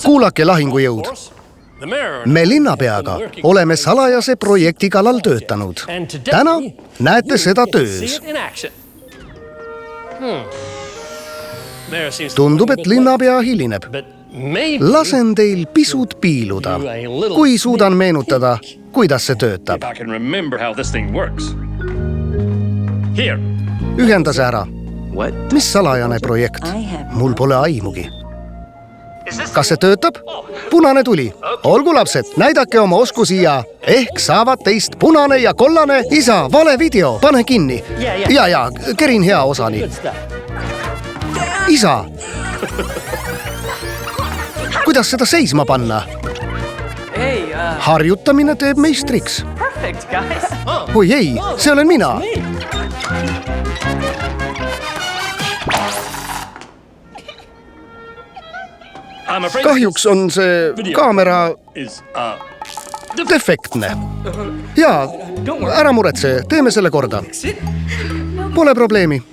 kuulake lahingujõud. Me linnapeaga oleme salajase projekti kallal töötanud. Täna näete seda töös. Tundub, et linnapea hilineb. Lasen teil pisut piiluda, kui suudan meenutada, kuidas see töötab. Ühenda see ära. Mis salajane projekt? Mul pole aimugi. Kas see töötab? Punane tuli. Olgu lapsed, näidake oma oskusi ja ehk saavad teist punane ja kollane. Isa, vale video, pane kinni. Ja, kerin hea osani. Isa, kuidas seda seisma panna? Harjutamine teeb meistriks. Oi ei, see olen mina. Kahjuks on see kaamera defektne. Jaa, ära muretse, teeme selle korda. Pole probleemi.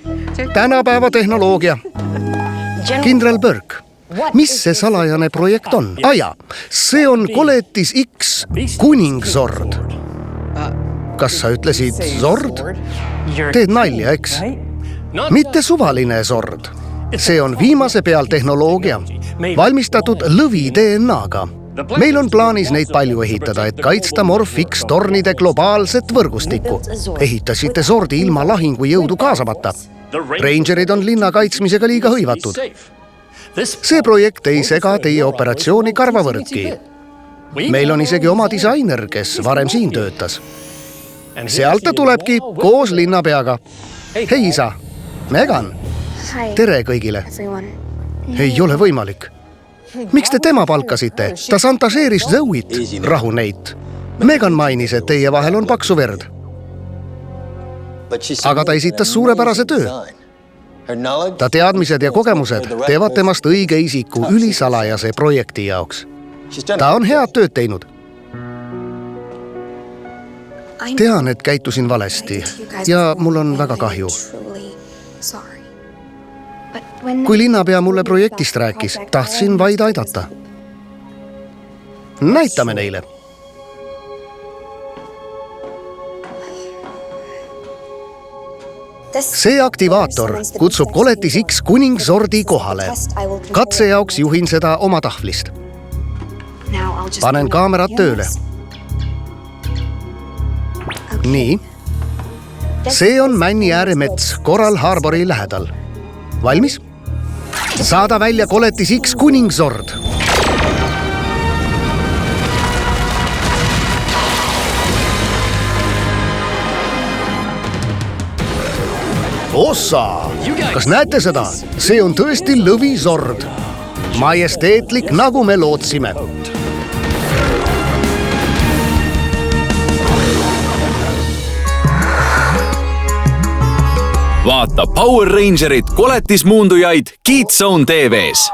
Tänapäeva tehnoloogia. Kindral Burke, mis see salajane projekt on? Aja, see on Koletis X Kuningsord. Kas sa ütlesid sord? Teed nalja, eks? Mitte suvaline sord. See on viimase peal tehnoloogia, valmistatud lõvi DNA-ga. Meil on plaanis neid palju ehitada, et kaitsta Morph-X tornide globaalset võrgustikku. Ehitasite sordi ilma lahingujõudu kaasamata. Rangerid on linna kaitsmisega liiga hõivatud. See projekt ei sega teie operatsiooni karvavõrdki. Meil on isegi oma disainer, kes varem siin töötas. Sealt ta tulebki koos linnapeaga. Hei isa, Megan. Tere kõigile. Ei ole võimalik. Miks te tema palkasite? Ta šantažeeris Zoe'it, rahu neid. Megan mainis, et teie vahel on paksu verd. Aga ta esitas suurepärase töö. Ta teadmised ja kogemused teevad temast õige isiku ülisalajase projekti jaoks. Ta on head tööd teinud. Tean, et käitusin valesti ja mul on väga kahju. Kui linnapea mulle projektist rääkis, tahtsin vaid aidata. Näitame neile. See aktivaator kutsub Koletis X Kuningsordi kohale. Katse jaoks juhin seda oma tahvlist. Panen kaamerad tööle. Nii. See on Männiääre mets Coral Harbori lähedal. Valmis? Saada välja Koletis X Kuningsord. Ossa! Kas näete seda? See on tõesti lõvisord. Majesteetlik, nagu me lootsime. Vaata Power Rangerit koletismuundujaid Kids Zone TV-s.